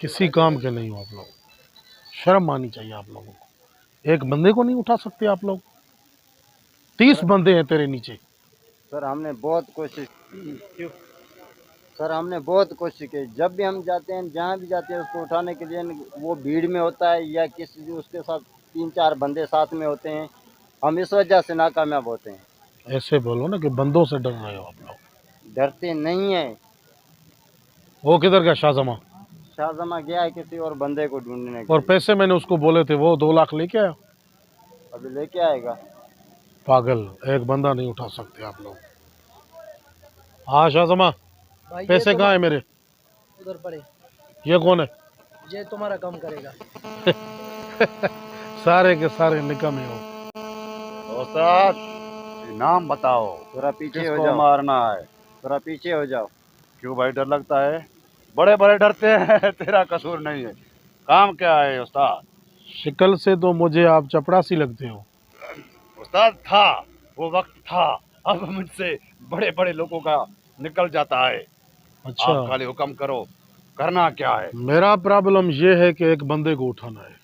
किसी काम के नहीं हो आप लोग। शर्म आनी चाहिए आप लोगों को। एक बंदे को नहीं उठा सकते आप लोग? 30 बंदे हैं तेरे नीचे। सर हमने बहुत कोशिश क्यों सर हमने बहुत कोशिश की। जब भी हम जाते हैं, जहाँ भी जाते हैं, उसको उठाने के लिए वो भीड़ में होता है या किसी उसके साथ 3-4 बंदे साथ में होते हैं, हम इस वजह से नाकामयाब होते हैं। ऐसे बोलो ना कि बंदों से डर रहे हो आप लोग। डरते नहीं है। वो किधर गया शाहजमा? शाहजमा गया है किसी और बंदे को ढूंढने के और लिए। पैसे मैंने उसको बोले थे, वो 2 लाख लेके आया। अभी लेके आएगा। पागल, एक बंदा नहीं उठा सकते आप लोग। हाँ शाहजमा, पैसे कहाँ है मेरे? उधर पड़े। ये कौन है? ये तुम्हारा काम करेगा। सारे के सारे निकम्मे हो। उस्ताद, नाम बताओ, थोड़ा पीछे हो किसको जाओ। मारना है? थोड़ा पीछे हो जाओ। क्यों भाई, डर लगता है? बड़े बड़े डरते हैं। तेरा कसूर नहीं है। काम क्या है उस्ताद? शिकल से तो मुझे आप चपड़ासी लगते हो। उस्ताद, था वो वक्त था, अब मुझसे बड़े बड़े लोगों का निकल जाता है। अच्छा, आप खाली हुक्म करो, करना क्या है? मेरा प्रॉब्लम ये है कि एक बंदे को उठाना है।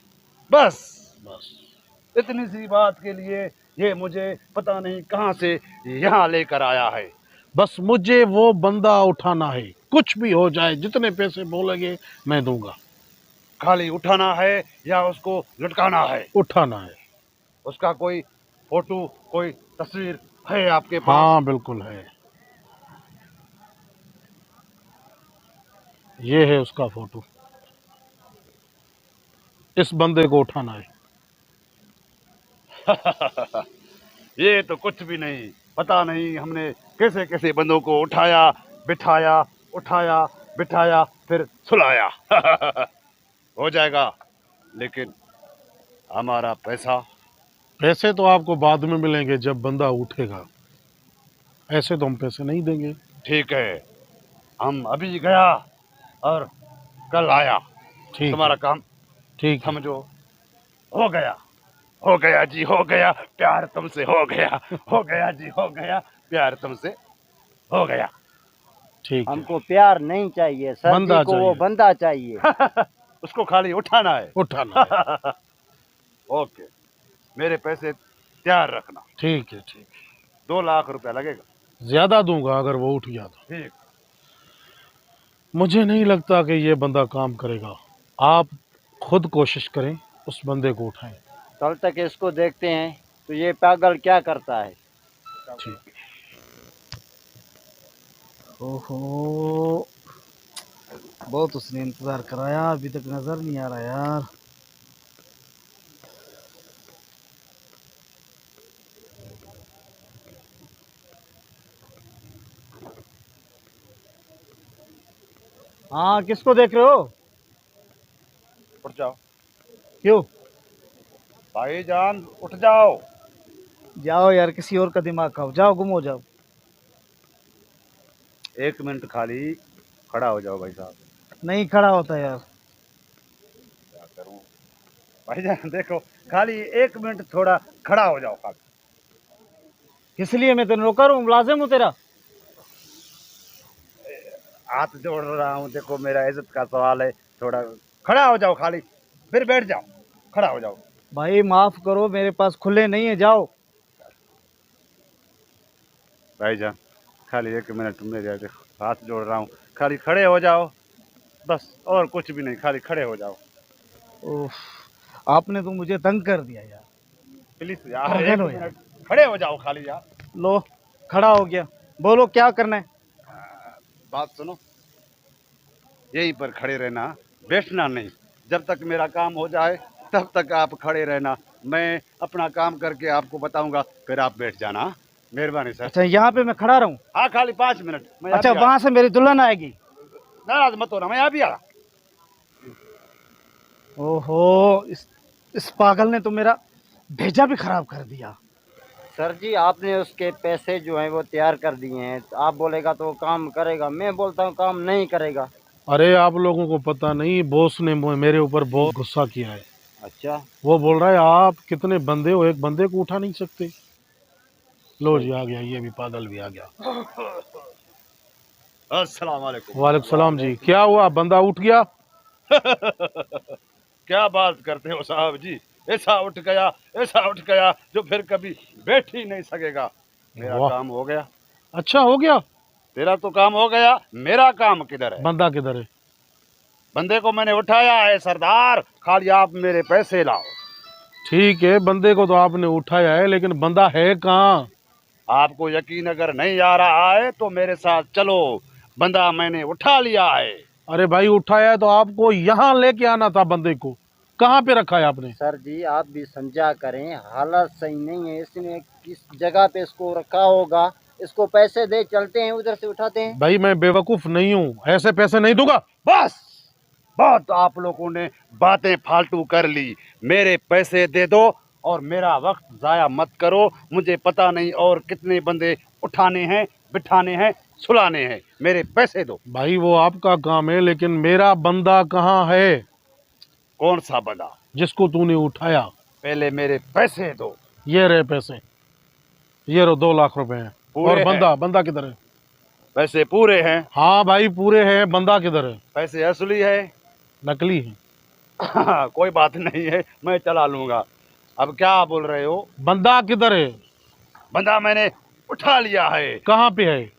बस बस इतनी सी बात के लिए ये मुझे पता नहीं कहाँ से यहाँ लेकर आया है। बस मुझे वो बंदा उठाना है। कुछ भी हो जाए, जितने पैसे बोलेंगे मैं दूंगा। खाली उठाना है या उसको लटकाना है? उठाना है। उसका कोई फोटो, कोई तस्वीर है आपके पास? हाँ बिल्कुल है, ये है उसका फोटो। इस बंदे को उठाना है। ये तो कुछ भी नहीं, पता नहीं हमने कैसे कैसे बंदों को उठाया बिठाया, उठाया बिठाया, फिर सुलाया। हो जाएगा, लेकिन हमारा पैसा? पैसे तो आपको बाद में मिलेंगे जब बंदा उठेगा। ऐसे तो हम पैसे नहीं देंगे। ठीक है, हम अभी गया और कल आया। ठीक तुम्हारा है, काम ठीक है। समझो हो गया। हो गया जी, हो गया, प्यार तुमसे हो गया। हो गया जी, हो गया, प्यार तुमसे हो गया। ठीक है, हमको प्यार नहीं चाहिए सर जी बंदा को, वो चाहिए। बंदा चाहिए। उसको खाली उठाना है। उठाना है। ओके, मेरे पैसे तैयार रखना। ठीक है, ठीक है। 2 लाख रुपया लगेगा। ज्यादा दूंगा अगर वो उठ गया तो। ठीक। मुझे नहीं लगता कि ये बंदा काम करेगा। आप खुद कोशिश करें, उस बंदे को उठाएं। कल तक इसको देखते हैं तो ये पागल क्या करता है। ठीक। ओहो, बहुत उसने इंतजार कराया, अभी तक नजर नहीं आ रहा यार। हाँ, किसको देख रहे हो? उठ जाओ क्यों? भाईजान, उठ जाओ। जाओ यार, किसी और का दिमाग खाओ। जाओ, गुम हो जाओ। 1 मिनट खाली खड़ा हो जाओ भाई साहब। नहीं खड़ा होता यार। क्या करूं भाईजान, देखो खाली 1 मिनट थोड़ा खड़ा हो जाओ। खाली किस लिए? मैं तेरे नौकर हूँ, मुलाजिम हूँ तेरा। हाथ जोड़ रहा हूँ, देखो मेरा इज्जत का सवाल है। थोड़ा खड़ा हो जाओ खाली, फिर बैठ जाओ। खड़ा हो जाओ भाई माफ करो, मेरे पास खुले नहीं है। जाओ। भाईजान, खाली 1 मिनट मेरे, देखो हाथ जोड़ रहा हूँ, खाली खड़े हो जाओ। बस, और कुछ भी नहीं, खाली खड़े हो जाओ ओह, आपने तो मुझे तंग कर दिया यार। प्लीज यार। पागल 1 हो यार। मिनट खड़े हो जाओ खाली यार। लो, खड़ा हो गया। बोलो क्या करना है? बात सुनो, यहीं पर खड़े रहना, बैठना नहीं। जब तक मेरा काम हो जाए तब तक आप खड़े रहना। मैं अपना काम करके आपको बताऊंगा, फिर आप बैठ जाना। मेहरबानी सर। अच्छा, यहाँ पे मैं खड़ा रहूं? हाँ, खाली 5 मिनट। मैं अच्छा, अभी आ- वहां से मेरी दुल्हन आएगी। नाराज मत होना, मैं अभी आ रहा। ओहो, इस पागल ने तो मेरा भेजा भी खराब कर दिया। सर जी, आपने उसके पैसे जो हैं वो तैयार कर दिए हैं, तो आप बोलेगा तो वो काम करेगा, मैं बोलता हूँ काम नहीं करेगा। अरे आप लोगों को पता नहीं, बॉस ने मेरे ऊपर बहुत गुस्सा किया है। अच्छा। वो बोल रहा है आप कितने बंदे हो, एक बंदे को उठा नहीं सकते। लो जी, सही। आ गया, ये भी पागल भी आ गया। अस्सलाम वालेकुम। वालेकुम सलाम जी। क्या हुआ, बंदा उठ गया? क्या बात करते हो साहब जी, ऐसा उठ गया जो फिर कभी बैठ ही नहीं सकेगा। मेरा वाह। काम हो गया, अच्छा हो गया। तेरा तो काम हो गया, मेरा काम किधर है? बंदा किधर है? बंदे को मैंने उठाया है सरदार, खाली आप मेरे पैसे लाओ। ठीक है, बंदे को तो आपने उठाया है, लेकिन बंदा है कहाँ? आपको यकीन अगर नहीं आ रहा है तो मेरे साथ चलो, बंदा मैंने उठा लिया है। अरे भाई, उठाया है तो आपको यहाँ लेके आना था बंदे को। कहाँ पे रखा है आपने? सर जी आप भी समझा करें, हालत सही नहीं है, इसने किस जगह पे इसको रखा होगा। इसको पैसे दे, चलते हैं उधर से उठाते हैं। भाई मैं बेवकूफ नहीं हूँ, ऐसे पैसे नहीं दूंगा। बस, बहुत आप लोगों ने बातें फालतू कर ली। मेरे पैसे दे दो और मेरा वक्त जाया मत करो। मुझे पता नहीं और कितने बंदे उठाने हैं, बिठाने हैं, सुलाने हैं। मेरे पैसे दो। भाई वो आपका काम है, लेकिन मेरा बंदा कहाँ है? कौन सा बंदा? जिसको तूने उठाया। पहले मेरे पैसे दो। ये रहे पैसे, ये रो 2 लाख रुपए हैं। पूरे और हैं। बंदा किधर है? पैसे पूरे हैं। हाँ भाई पूरे हैं, बंदा किधर है? पैसे असली है। नकली है। कोई बात नहीं है, मैं चला लूंगा। अब क्या बोल रहे हो? बंदा किधर है? बंदा मैंने उठा लिया है, कहाँ पे है?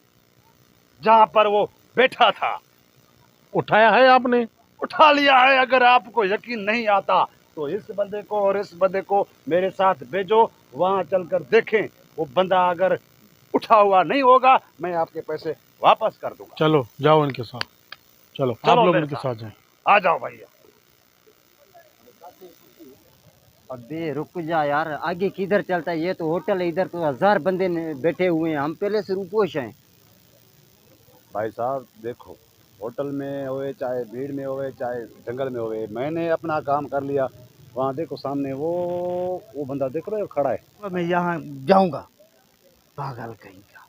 जहां पर वो बैठा था। उठाया है आपने? उठा लिया है। अगर आपको यकीन नहीं आता तो इस बंदे को और इस बंदे को मेरे साथ भेजो, वहां चलकर देखें। वो बंदा अगर उठा हुआ नहीं होगा, मैं आपके पैसे वापस कर दूंगा। चलो जाओ इनके साथ, चलो आप लोग मेरे इनके साथ जाएं। आ जाओ भैया। अबे रुक जा यार, आगे किधर चलता है? ये तो होटल है, इधर तो 1000 बंदे बैठे हुए हैं, हम पहले से रुपोश हैं। भाई साहब देखो, होटल में होए चाहे भीड़ में होए चाहे जंगल में होए, मैंने अपना काम कर लिया। वहाँ देखो सामने वो बंदा देख रहे हो खड़ा है। मैं यहाँ जाऊंगा, पागल कहीं का।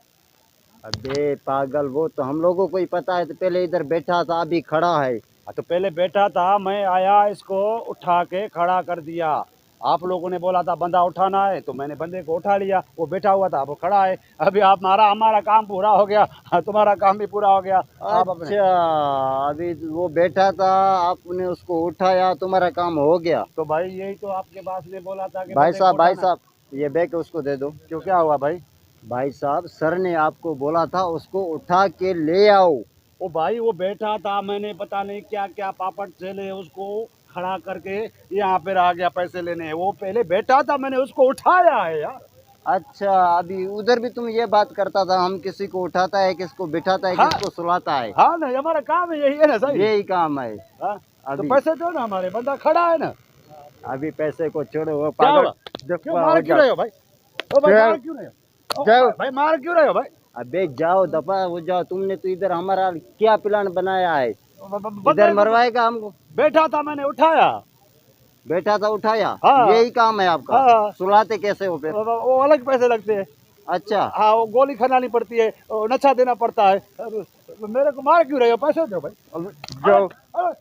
अबे पागल, वो तो हम लोगों को ही पता है, तो पहले इधर बैठा था अभी खड़ा है। तो पहले बैठा था, मैं आया इसको उठा के खड़ा कर दिया। आप लोगों ने बोला था बंदा उठाना है, तो मैंने बंदे को उठा लिया। वो बैठा हुआ था, वो खड़ा है। अभी आप हमारा काम पूरा हो गया, तुम्हारा काम भी पूरा हो गया। आप अपने अच्छा, अभी वो बैठा था, आपने उसको उठाया, तुम्हारा काम हो गया। तो भाई यही तो आपके पास ने बोला था कि भाई बंदे को साहब, भाई उठाना। साहब, ये बैग उसको दे दो। क्यों, क्या हुआ भाई? भाई साहब, सर ने आपको बोला था उसको उठा के ले आओ। ओ भाई वो बैठा था, मैंने पता नहीं क्या क्या पापड़ चले उसको खड़ा करके यहाँ पे आ गया पैसे लेने। वो पहले बैठा था, मैंने उसको उठाया है यार। अच्छा, अभी उधर भी तुम ये बात करता था, हम किसी को उठाता है, किसको बिठाता है, हाँ। किसको सुलाता है। हाँ ना, हमारा काम है, यही है ना सही। यही काम है। हाँ? तो अभी पैसे दो ना, हमारे बंदा खड़ा है ना। अभी पैसे को छोड़ो, वो क्या पागल। हुआ? जब क्यों मार क्यों रहे हो भाई? ओ भाई जाओ। मार क्यों रहे हो? जाओ। भाई मार क्यों रहे हो भाई? अबे जाओ, दफा हो जाओ। तुमने तो इधर हमारा क्या प्लान बनाया है? बंदे इधर को मरवाएगा हमको? बैठा था, मैंने उठाया। बैठा था, उठाया। हाँ। यही काम है आपका? हाँ। सुलाते कैसे हो फिर? वो अलग पैसे लगते हैं। अच्छा, हाँ, वो गोली खानी पड़ती है, नशा देना पड़ता है। अब मेरे को मार क्यों रहे हो? पैसे दो भाई। जाओ। अरे,